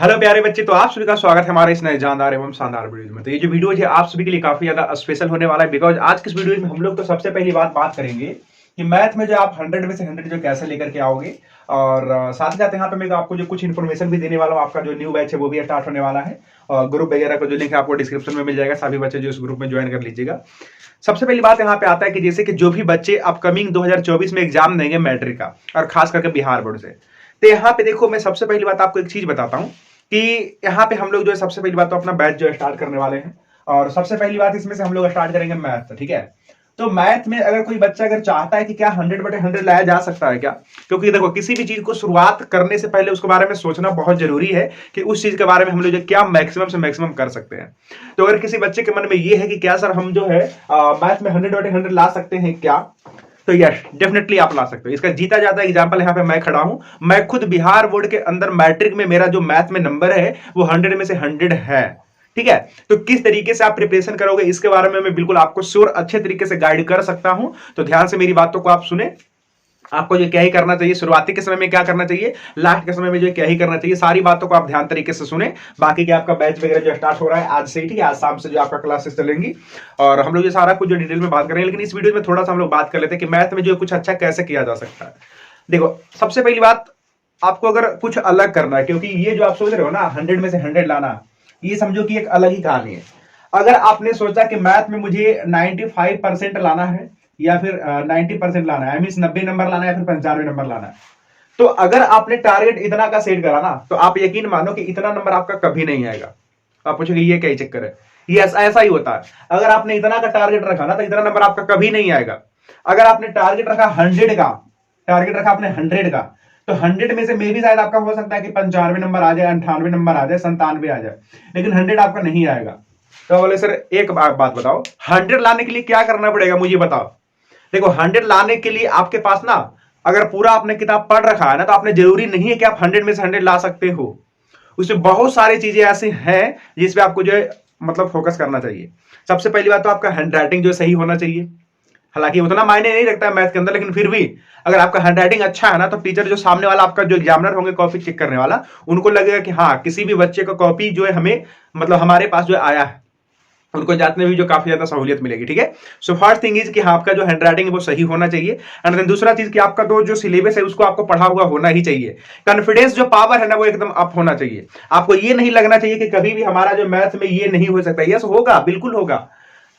Hello प्यारे बच्चे, तो आप सभी का स्वागत है हमारे इस नए जानदार एवं शानदार वीडियो में। तो ये जो वीडियो है आप सभी के लिए काफी ज्यादा स्पेशल होने वाला है, बिकॉज आज के इस वीडियो में हम लोग तो सबसे पहली बात करेंगे कि मैथ में जो आप 100 में से 100 जो कैसे लेकर के आओगे। और साथ ही साथ यहाँ पे मैं आपको जो कुछ इन्फॉर्मेशन भी देने वाला हूँ। आपका जो न्यू बैच है वो भी स्टार्ट होने वाला है और ग्रुप वगैरह का जो लिंक है आपको डिस्क्रिप्शन में मिल जाएगा। सभी बच्चे जो इस ग्रुप में ज्वाइन कर लीजिएगा। सबसे पहली बात यहाँ पे आता है कि जैसे कि जो भी बच्चे अपकमिंग 2024 में एग्जाम देंगे मैट्रिक का, और खास करके बिहार बोर्ड से, तो यहाँ पे देखो मैं सबसे पहली बात आपको एक चीज बताता हूँ कि यहाँ पे हम लोग जो है सबसे पहली बात तो अपना बैच जो है स्टार्ट करने वाले हैं। और सबसे पहली बात इसमें से हम लोग स्टार्ट करेंगे मैथ। ठीक है, तो मैथ में अगर कोई बच्चा अगर चाहता है कि क्या 100/100 लाया जा सकता है क्या, क्योंकि देखो किसी भी चीज को शुरुआत करने से पहले उसके बारे में सोचना बहुत जरूरी है कि उस चीज के बारे में हम लोग जो क्या मैक्सिमम से मैक्सिमम कर सकते हैं। तो अगर किसी बच्चे के मन में ये है कि क्या सर हम जो है मैथ में 100/100 ला सकते हैं क्या, तो यस डेफिनेटली आप ला सकते हो। इसका जीता जाता एग्जांपल यहाँ पे मैं खड़ा हूं। मैं खुद बिहार बोर्ड के अंदर मैट्रिक में मेरा जो मैथ में नंबर है वो 100 में से 100 है। ठीक है, तो किस तरीके से आप प्रिपरेशन करोगे इसके बारे में मैं बिल्कुल आपको श्योर अच्छे तरीके से गाइड कर सकता हूं। तो ध्यान से मेरी बातों को आप सुने। आपको जो क्या ही करना चाहिए, शुरुआती के समय में क्या करना चाहिए, लास्ट के समय में जो क्या ही करना चाहिए, सारी बातों को आप ध्यान तरीके से सुने। बाकी क्या आपका बैच वगैरह जो स्टार्ट हो रहा है आज से ही, ठीक है, आज शाम से जो आपका क्लासेस चलेंगी और हम लोग ये सारा कुछ जो डिटेल में बात करेंगे। लेकिन इस वीडियो में थोड़ा सा हम लोग बात कर लेते हैं कि मैथ में जो कुछ अच्छा कैसे किया जा सकता है। देखो सबसे पहली बात, आपको अगर कुछ अलग करना है, क्योंकि ये जो आप सोच रहे हो ना 100 में से 100 लाना, ये समझो कि एक अलग ही कहानी है। अगर आपने सोचा कि मैथ में मुझे 95% लाना है या फिर 90% लाना है, मीन 90 नंबर लाना है या फिर 95 नंबर लाना है, तो अगर आपने टारगेट इतना का सेट करा ना, तो आप यकीन मानो कि इतना नंबर आपका कभी नहीं आएगा। आप पूछोगे ये क्या चक्कर है, ये ऐसा ही होता है। अगर आपने इतना का टारगेट रखा ना तो इतना नंबर आपका कभी नहीं आएगा। अगर आपने टारगेट रखा 100 का, टारगेट रखा आपने 100 का, तो 100 में से मे भी शायद आपका हो सकता है कि 95 नंबर आ जाए, 98 नंबर आ जाए, 97 आ जाए, लेकिन 100 आपका नहीं आएगा। तो बोले सर एक बात बताओ, 100 लाने के लिए क्या करना पड़ेगा मुझे बताओ। देखो 100 लाने के लिए आपके पास ना, अगर पूरा आपने किताब पढ़ रखा है ना, तो आपने जरूरी नहीं है कि आप 100 में से 100 ला सकते हो। उसमें बहुत सारी चीजें ऐसी हैं जिसपे आपको जो है मतलब फोकस करना चाहिए। सबसे पहली बात तो आपका हैंड राइटिंग जो सही होना चाहिए। हालांकि उतना मायने नहीं रखता है मैथ के अंदर, लेकिन फिर भी अगर आपका हैंड राइटिंग अच्छा है ना, तो टीचर जो सामने वाला आपका जो एग्जामिनर होंगे कॉपी चेक करने वाला, उनको लगेगा कि हाँ किसी भी बच्चे का कॉपी जो है हमें मतलब हमारे पास जो आया है, उनको जातने में भी जो काफी ज्यादा सहूलियत मिलेगी। ठीक है, सो फर्स्ट थिंग इज कि हाँ आपका जो हैंड राइटिंग है वो सही होना चाहिए। एंड देन दूसरा चीज कि आपका तो जो सिलेबस है उसको आपको पढ़ा हुआ होना ही चाहिए। कॉन्फिडेंस जो पावर है ना वो एकदम अप होना चाहिए। आपको ये नहीं लगना चाहिए कि कभी भी हमारा जो मैथ में ये नहीं हो सकता। यस होगा, बिल्कुल होगा।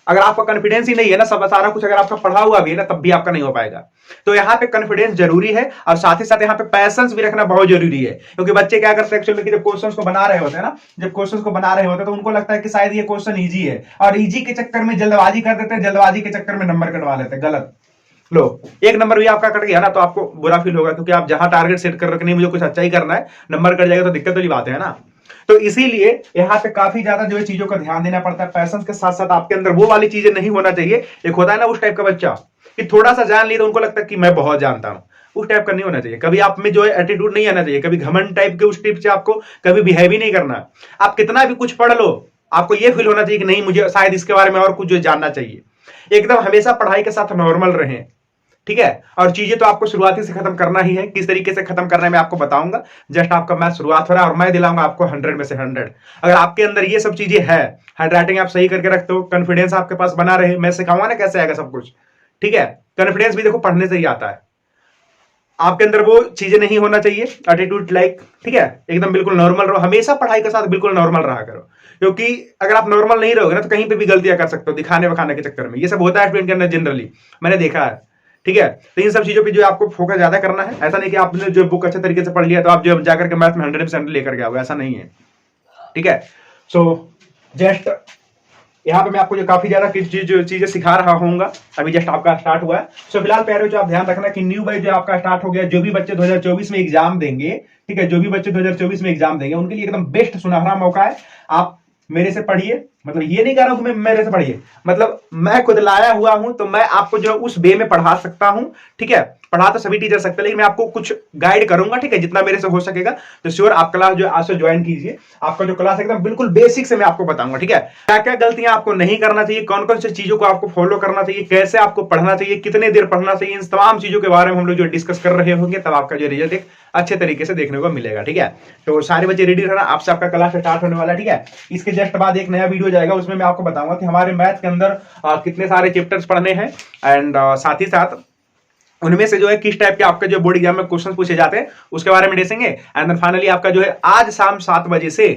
अगर आपका कॉन्फिडेंस ही नहीं है ना, सब सारा कुछ अगर आपका पढ़ा हुआ भी है ना, तब भी आपका नहीं हो पाएगा। तो यहाँ पे कॉन्फिडेंस जरूरी है और साथ ही साथ यहाँ पे पैशंस भी रखना बहुत जरूरी है। क्योंकि बच्चे क्या करते हैं एक्चुअली, जब क्वेश्चंस को बना रहे होते हैं ना, जब क्वेश्चंस को बना रहे होते हैं तो उनको लगता है कि शायद ये क्वेश्चन इजी है, और इजी के चक्कर में जल्दबाजी कर देते हैं, जल्दबाजी के चक्कर में नंबर कटवा लेते हैं। गलत। लो एक नंबर भी आपका कट गया ना तो आपको बुरा फील होगा, क्योंकि आप जहां टारगेट सेट कर रखे नहीं मुझे कुछ अच्छा ही करना है, नंबर कट जाएगा तो दिक्कत वाली बात है ना। तो इसीलिए यहाँ पे काफी ज्यादा जो है चीजों का ध्यान देना पड़ता है। पैशंस के साथ साथ आपके अंदर वो वाली चीजें नहीं होना चाहिए। एक होता है ना उस टाइप का बच्चा कि थोड़ा सा जान लिया तो उनको लगता है कि मैं बहुत जानता हूं, उस टाइप का नहीं होना चाहिए। कभी आप में जो है एटीट्यूड नहीं आना चाहिए, कभी घमंड टाइप के उस टाइप से आपको कभी बिहेव ही नहीं करना। आप कितना भी कुछ पढ़ लो, आपको यह फील होना चाहिए कि नहीं मुझे शायद इसके बारे में और कुछ जो जानना चाहिए। एकदम हमेशा पढ़ाई के साथ नॉर्मल रहें। ठीक है, और चीजें तो आपको शुरुआती से खत्म करना ही है। किस तरीके से खत्म करना है मैं आपको बताऊंगा। जस्ट आपका मैथ शुरुआत हो रहा है और मैं दिलाऊंगा आपको 100 में से 100। अगर आपके अंदर ये सब चीजें है, हैंड राइटिंग आप सही करके रखते हो, कॉन्फिडेंस आपके पास बना रहे, मैं सिखाऊंगा ना कैसे आएगा सब कुछ। ठीक है, कॉन्फिडेंस भी देखो पढ़ने से ही आता है। आपके अंदर वो चीजें नहीं होना चाहिए, एटीट्यूड लाइक, ठीक है, एकदम बिल्कुल नॉर्मल रहो। हमेशा पढ़ाई के साथ बिल्कुल नॉर्मल रहा करो, क्योंकि अगर आप नॉर्मल नहीं रहोगे ना तो कहीं पे भी गलतियां कर सकते हो दिखाने वखाने के चक्कर में। ये सब होता है स्टूडेंट के अंदर जनरली, मैंने देखा है। ठीक है, तो इन सब चीजों पे जो आपको फोकस ज्यादा करना है। ऐसा नहीं कि आपने जो बुक अच्छे तरीके से पढ़ लिया तो आप जो जाकर के मैथ में 100% लेकर के आओगे, ऐसा नहीं है। ठीक है, सो जस्ट यहाँ पे मैं आपको जो काफी ज्यादा जो चीजें सिखा रहा हूँ, अभी जस्ट आपका स्टार्ट हुआ है। सो फिलहाल प्यारे जो आप ध्यान रखना कि न्यू बैच जो आपका स्टार्ट हो गया, जो भी बच्चे 2024 में एग्जाम देंगे, ठीक है, जो भी बच्चे 2024 में एग्जाम देंगे उनके लिए एकदम बेस्ट सुनहरा मौका है। आप मेरे से पढ़िए, मतलब ये नहीं कह रहा हूं कि मैं मेरे से पढ़िए, मतलब मैं खुद लाया हुआ हूं, तो मैं आपको जो उस वे में पढ़ा सकता हूं। ठीक है, पढ़ा तो सभी टीचर सकते हैं, लेकिन मैं आपको कुछ गाइड करूंगा, ठीक है, जितना मेरे से हो सकेगा। तो श्योर आप क्लास जो आज से ज्वाइन कीजिए, आपका जो क्लास एकदम बिल्कुल बेसिक से मैं आपको बताऊंगा। ठीक है, क्या क्या गलतियां आपको नहीं करना चाहिए, कौन कौन सी चीजों को आपको फॉलो करना चाहिए, कैसे आपको पढ़ना चाहिए, कितने देर पढ़ना चाहिए, इन तमाम चीजों के बारे में हम लोग जो डिस्कस कर रहे होंगे, तब आपका जो रिजल्ट एक अच्छे तरीके से देखने को मिलेगा। ठीक है, तो सारे बच्चे रेडी रहना, आपसे आपका क्लास स्टार्ट होने वाला है। ठीक है, इसके जस्ट बाद एक नया वीडियो जाएगा, उसमें मैं आपको बताऊंगा कि हमारे मैथ के अंदर कितने सारे चैप्टर्स पढ़ने हैं, एंड साथ ही साथ उनमें से जो है किस टाइप के आपके जो बोर्ड एग्जाम में क्वेश्चन पूछे जाते हैं उसके बारे में देखेंगे। एंड देन फाइनली आपका जो है आज शाम 7 बजे से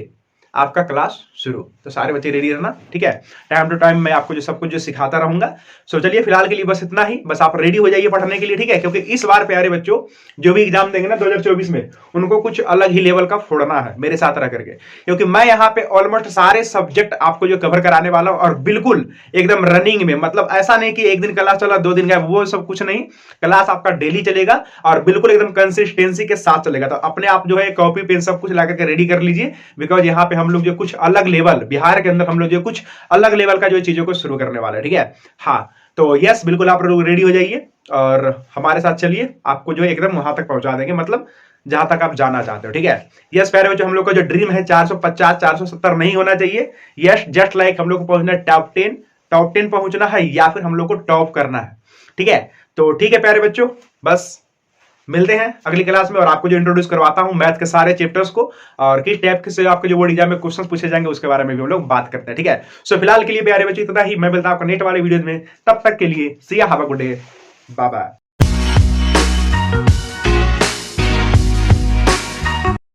आपका क्लास शुरू। तो सारे बच्चे रेडी रहना। ठीक है, टाइम टू टाइम मैं आपको जो सब कुछ जो सिखाता रहूंगा। सो चलिए फिलहाल के लिए बस इतना ही, बस आप रेडी हो जाइए पढ़ने के लिए। ठीक है, क्योंकि इस बार प्यारे बच्चों जो भी एग्जाम देंगे ना 2024 में, उनको कुछ अलग ही लेवल का फोड़ना है मेरे साथ रह करके, क्योंकि मैं यहाँ पे ऑलमोस्ट सारे सब्जेक्ट आपको जो कवर कराने वाला हूं, और बिल्कुल एकदम रनिंग में, मतलब ऐसा नहीं कि एक दिन क्लास चला 2 दिन गया, वो सब कुछ नहीं। क्लास आपका डेली चलेगा और बिल्कुल एकदम कंसिस्टेंसी के साथ चलेगा। तो अपने आप जो है कॉपी पेन सब कुछ ला करके रेडी कर लीजिए, बिकॉज यहाँ पे हम लोग जो कुछ अलग लेवल, बिहार के अंदर हम लोग जो कुछ अलग लेवल का जो चीजों को शुरू करने वाला है। ठीक है, हाँ, तो यस बिल्कुल आप लोग रेडी हो जाइए और हमारे साथ चलिए, आपको जो है एकदम वहां तक पहुंचा देंगे, मतलब जहां तक आप जाना चाहते हो। ठीक है, यस प्यारे बच्चों, हम लोग का जो ड्रीम है 450 470 नहीं होना चाहिए। यस, जस्ट लाइक हम लोग को पहुंचना है टॉप 10 पहुंचना है, या फिर हम लोग को टॉप करना है। ठीक है, तो ठीक है प्यारे बच्चों, बस मिलते हैं अगली क्लास में, और आपको जो इंट्रोड्यूस करवाता हूं मैथ के सारे चैप्टर्स को, और किस टाइप से आपके जो बोर्ड एग्जाम में क्वेश्चंस पूछे जाएंगे उसके बारे में भी हम लोग बात करते हैं। ठीक है, सो फिलहाल के लिए प्यारे बच्चों इतना ही, मैं मिलता हूं आपको नेक्स्ट वाले वीडियोस में, तब तक के लिए see ya have a good day, bye bye.